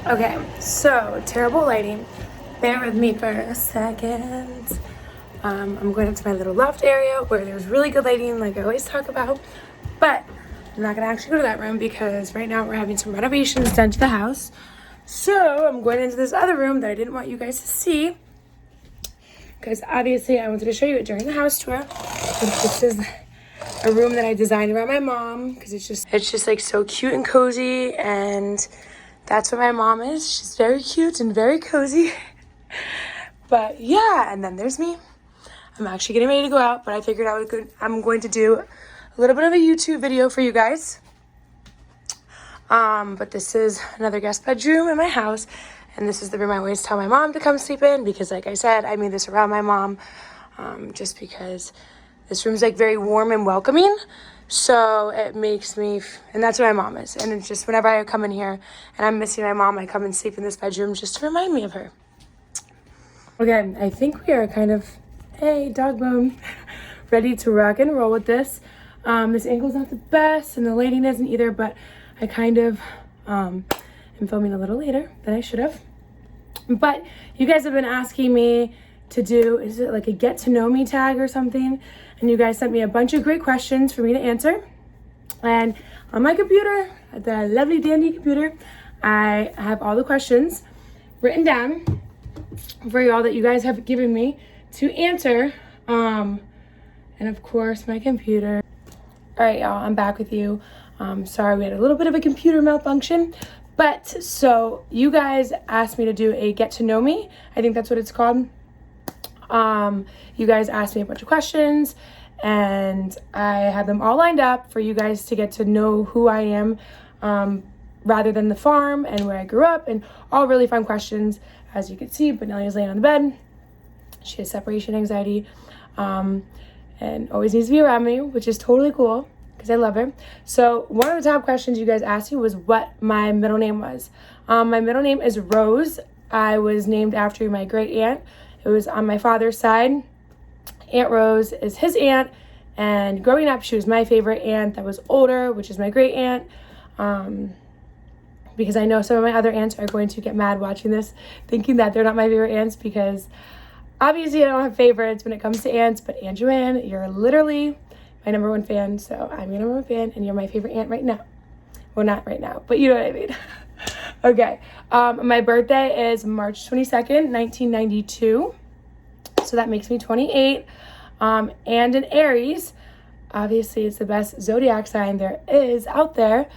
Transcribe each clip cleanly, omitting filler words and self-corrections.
Okay, so terrible lighting. Bear with me for a second. I'm going into my little loft area where there's really good lighting, like I always talk about. But I'm not gonna actually go to that room because right now we're having some renovations done to the house. So I'm going into this other room that I didn't want you guys to see because obviously I wanted to show you it during the house tour. This is a room that I designed around my mom because it's just like so cute and cozy, and that's what my mom is. She's very cute and very cozy. But yeah, and then there's me. I'm actually getting ready to go out, but I figured I'm going to do a little bit of a YouTube video for you guys. But this is another guest bedroom in my house, and this is the room I always tell my mom to come sleep in because, like I said, I made this around my mom, just because this room's like very warm and welcoming. So it makes me, and that's where my mom is. And it's just whenever I come in here and I'm missing my mom, I come and sleep in this bedroom just to remind me of her. Okay, I think we are kind of, hey, dog bone, ready to rock and roll with this. This angle's not the best and the lighting isn't either, but I kind of am filming a little later than I should have. But you guys have been asking me to do, is it like a get to know me tag or something? And you guys sent me a bunch of great questions for me to answer. And on my computer, the lovely dandy computer, I have all the questions written down for y'all that you guys have given me to answer. And of course, my computer. All right, y'all, I'm back with you. Sorry, we had a little bit of a computer malfunction. But so you guys asked me to do a get to know me. I think that's what it's called. You guys asked me a bunch of questions and I had them all lined up for you guys to get to know who I am, rather than the farm and where I grew up, and all really fun questions. As you can see, Benelli's laying on the bed. She has separation anxiety, and always needs to be around me, which is totally cool because I love her. So one of the top questions you guys asked me was what my middle name was. My middle name is Rose. I was named after my great aunt. It was on my father's side. Aunt Rose is his aunt, and growing up, she was my favorite aunt that was older, which is my great aunt. Because I know some of my other aunts are going to get mad watching this, thinking that they're not my favorite aunts, because obviously I don't have favorites when it comes to aunts, but Aunt Joanne, you're literally my number one fan, so I'm your number one fan, and you're my favorite aunt right now. Well, not right now, but you know what I mean. Okay, my birthday is March 22nd, 1992, so that makes me 28, and an Aries. Obviously, it's the best zodiac sign there is out there.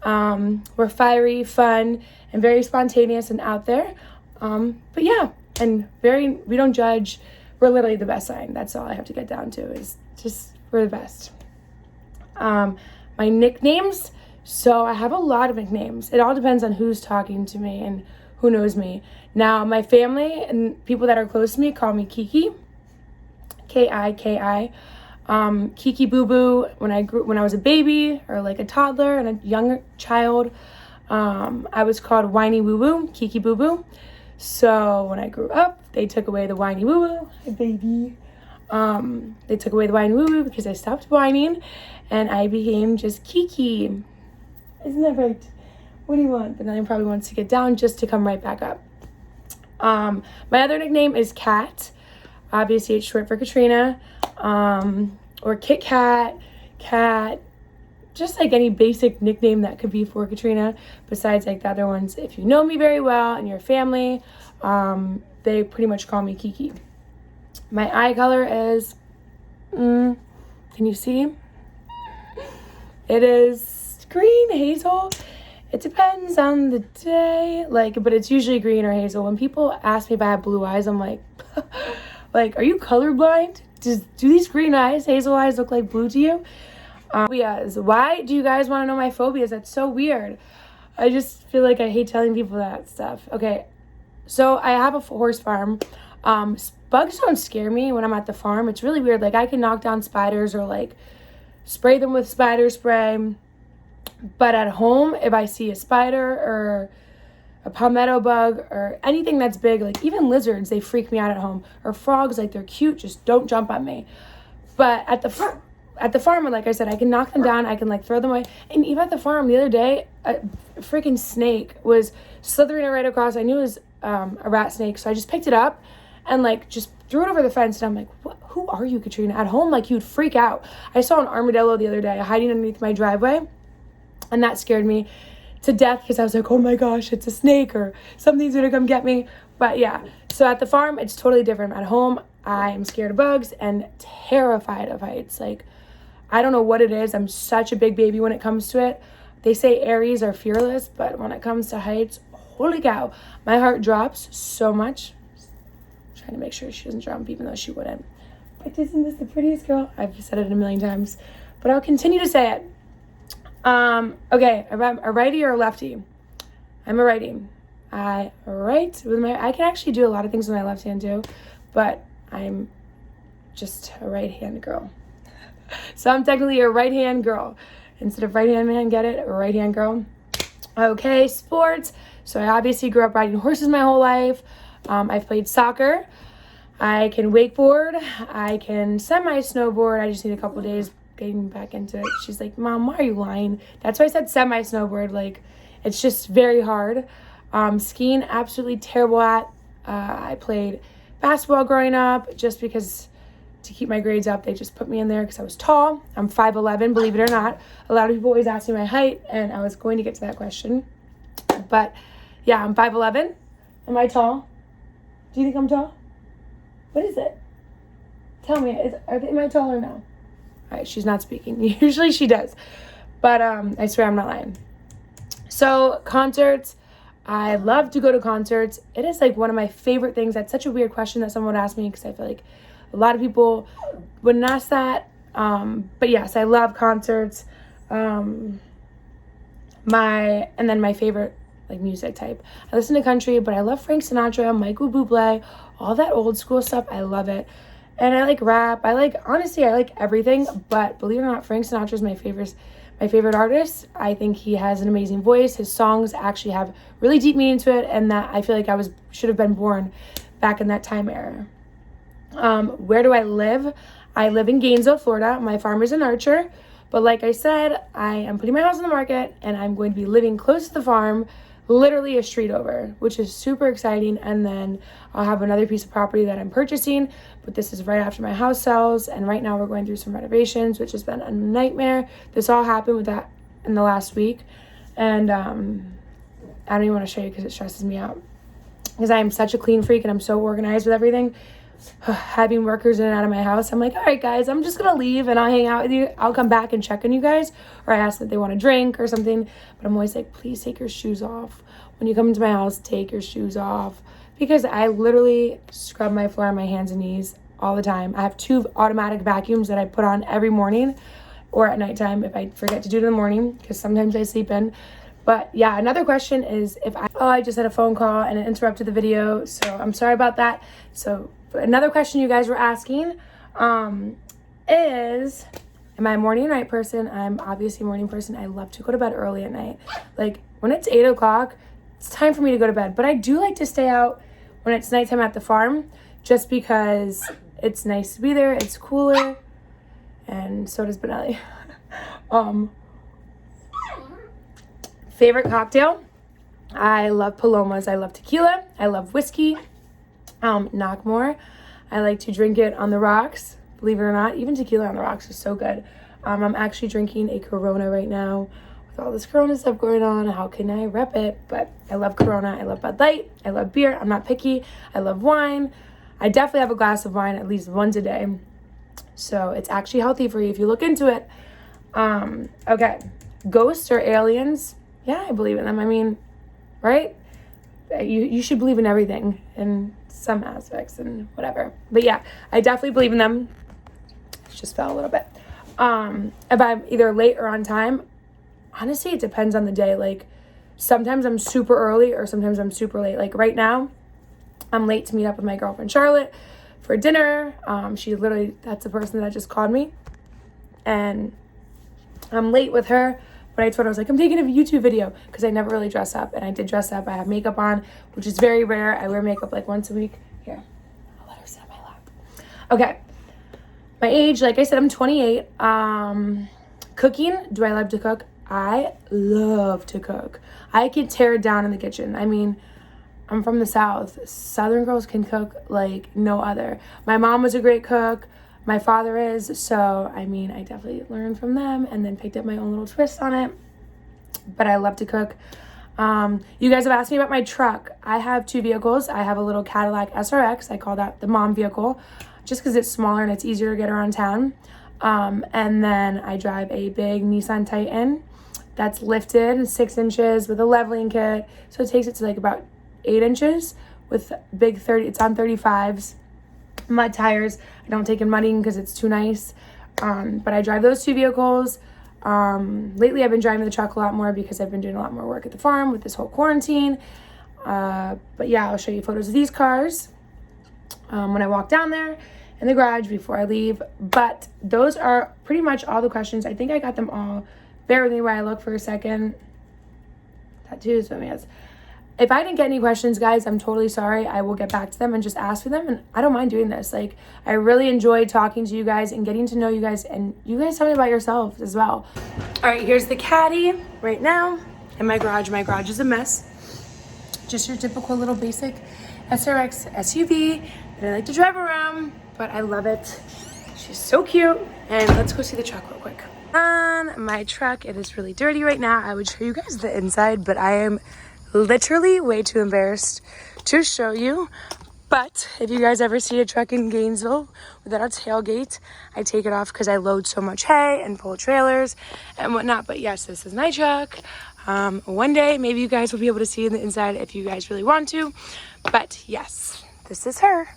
We're fiery, fun, and very spontaneous and out there, but yeah, and we don't judge. We're literally the best sign. That's all I have to get down to, is just we're the best. My nicknames. So I have a lot of nicknames. It all depends on who's talking to me and who knows me. Now, my family and people that are close to me call me Kiki, K-I-K-I. Kiki Boo Boo when I was a baby or like a toddler and a young child. I was called Whiny Woo Woo, Kiki Boo Boo. So when I grew up, they took away the Whiny Woo Woo, hey baby. They took away the Whiny Woo Woo because I stopped whining and I became just Kiki. Isn't that right? What do you want? But then he probably wants to get down just to come right back up. My other nickname is Kat. Obviously, it's short for Katrina. Or Kit Kat, Cat, just like any basic nickname that could be for Katrina, besides like the other ones. If you know me very well and your family, they pretty much call me Kiki. My eye color is, can you see? It is green, hazel. It depends on the day, but it's usually green or hazel. When people ask me if I have blue eyes, I'm like, are you colorblind? Do these green eyes, hazel eyes look like blue to you? Phobias. Why do you guys want to know my phobias? That's so weird. I just feel like I hate telling people that stuff. Okay, so I have a horse farm. Bugs don't scare me when I'm at the farm. It's really weird. I can knock down spiders or spray them with spider spray. But at home, if I see a spider or a palmetto bug or anything that's big, even lizards, they freak me out at home. Or frogs, they're cute, just don't jump on me. But at the at the farm, like I said, I can knock them down. I can like throw them away. And even at the farm the other day, a freaking snake was slithering right across. I knew it was a rat snake. So I just picked it up and like just threw it over the fence. And I'm like, what? Who are you, Katrina? At home, like you'd freak out. I saw an armadillo the other day hiding underneath my driveway. And that scared me to death because I was like, oh my gosh, it's a snake or something's going to come get me. But yeah, so at the farm, it's totally different. At home, I'm scared of bugs and terrified of heights. Like, I don't know what it is. I'm such a big baby when it comes to it. They say Aries are fearless, but when it comes to heights, holy cow, my heart drops so much. I'm trying to make sure she doesn't jump, even though she wouldn't. But isn't this the prettiest girl? I've said it a million times, but I'll continue to say it. Okay, I'm a righty or a lefty? I'm a righty. I write with I can actually do a lot of things with my left hand too, but I'm just a right hand girl. So I'm technically a right hand girl. Instead of right hand man, get it? A right hand girl. Okay, sports. So I obviously grew up riding horses my whole life. I've played soccer. I can wakeboard. I can semi-snowboard. I just need a couple days getting back into it. She's like, Mom, why are you lying? That's why I said semi-snowboard. Like, it's just very hard. Skiing, absolutely terrible at. I played basketball growing up just because to keep my grades up, they just put me in there because I was tall. I'm 5'11", believe it or not. A lot of people always ask me my height, and I was going to get to that question. But yeah, I'm 5'11". Am I tall? Do you think I'm tall? What is it? Tell me, am I tall or no? All right, she's not speaking. Usually she does. But I swear I'm not lying. So concerts, I love to go to concerts. It is like one of my favorite things. That's such a weird question that someone would ask me because I feel like a lot of people wouldn't ask that. But yes, I love concerts. My favorite like music type. I listen to country, but I love Frank Sinatra, Michael Bublé, all that old school stuff. I love it. And I like rap. Honestly, I like everything. But believe it or not, Frank Sinatra is my favorite artist. I think he has an amazing voice. His songs actually have really deep meaning to it, and that I feel like should have been born back in that time era. Where do I live? I live in Gainesville, Florida. My farm is in Archer. But like I said, I am putting my house on the market, and I'm going to be living close to the farm, literally a street over, which is super exciting. And then I'll have another piece of property that I'm purchasing, but this is right after my house sells. And right now we're going through some renovations, which has been a nightmare. This all happened with that in the last week. And I don't even want to show you because it stresses me out because I am such a clean freak and I'm so organized with everything. Having workers in and out of my house, I'm like, all right guys, I'm just gonna leave and I'll hang out with you. I'll come back and check on you guys, or I ask that they want a drink or something, but I'm always like, please take your shoes off when you come into my house. Take your shoes off, because I literally scrub my floor on my hands and knees all the time. I have 2 automatic vacuums that I put on every morning or at nighttime if I forget to do it in the morning, because sometimes I sleep in. But yeah, another question is I just had a phone call and it interrupted the video, so I'm sorry about that. So another question you guys were asking is, am I a morning or night person? I'm obviously a morning person. I love to go to bed early at night. Like when it's 8 o'clock, it's time for me to go to bed. But I do like to stay out when it's nighttime at the farm, just because it's nice to be there. It's cooler, and so does Benelli. Favorite cocktail? I love Palomas. I love tequila. I love whiskey. Knockmore. I like to drink it on the rocks. Believe it or not, even tequila on the rocks is so good. I'm actually drinking a Corona right now. With all this Corona stuff going on, how can I rep it? But I love Corona. I love Bud Light. I love beer. I'm not picky. I love wine. I definitely have a glass of wine at least once a day. So it's actually healthy for you if you look into it. Okay. Ghosts or aliens? Yeah, I believe in them. I mean, right? You should believe in everything in some aspects and whatever. But yeah, I definitely believe in them. It just fell a little bit. If I'm either late or on time, honestly, it depends on the day. Like sometimes I'm super early or sometimes I'm super late. Like right now, I'm late to meet up with my girlfriend Charlotte for dinner. That's the person that just called me. And I'm late with her. But I told her, I was like, I'm taking a YouTube video, because I never really dress up. And I did dress up. I have makeup on, which is very rare. I wear makeup like once a week. Here, I'll let her sit on my lap. Okay. My age, like I said, I'm 28. Cooking, do I love to cook? I love to cook. I can tear it down in the kitchen. I mean, I'm from the South. Southern girls can cook like no other. My mom was a great cook. My father is. So, I mean, I definitely learned from them and then picked up my own little twist on it. But I love to cook. You guys have asked me about my truck. I have 2 vehicles. I have a little Cadillac SRX. I call that the mom vehicle just because it's smaller and it's easier to get around town. And then I drive a big Nissan Titan that's lifted 6 inches with a leveling kit. So it takes it to like about 8 inches with big 30, it's on 35s, mud tires. I don't take in mudding because it's too nice. But I drive those 2 vehicles. Lately I've been driving the truck a lot more because I've been doing a lot more work at the farm with this whole quarantine. But yeah, I'll show you photos of these cars when I walk down there in the garage before I leave. But those are pretty much all the questions. I think I got them all. Bear with me while I look for a second. Tattoos, so yes. If I didn't get any questions, guys, I'm totally sorry. I will get back to them and just ask for them. And I don't mind doing this. Like, I really enjoy talking to you guys and getting to know you guys. And you guys tell me about yourselves as well. All right, here's the caddy right now in my garage. My garage is a mess. Just your typical little basic SRX SUV that I like to drive around. But I love it. She's so cute. And let's go see the truck real quick. On my truck, it is really dirty right now. I would show you guys the inside, but I am literally way too embarrassed to show you. But if you guys ever see a truck in Gainesville without a tailgate, I take it off because I load so much hay and pull trailers and whatnot. But yes, this is my truck. One day maybe you guys will be able to see in the inside if you guys really want to. But yes, this is her.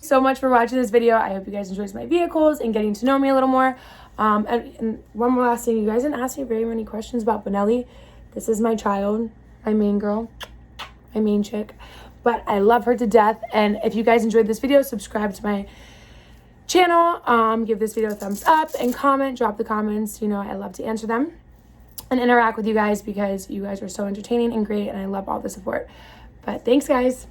So much for watching this video. I hope you guys enjoyed my vehicles and getting to know me a little more. And one more last thing, you guys didn't ask me very many questions about Benelli. This is my child, my main girl, my main chick, but I love her to death. And if you guys enjoyed this video, subscribe to my channel, give this video a thumbs up and comment, drop the comments. You know, I love to answer them and interact with you guys because you guys are so entertaining and great, and I love all the support. But thanks, guys.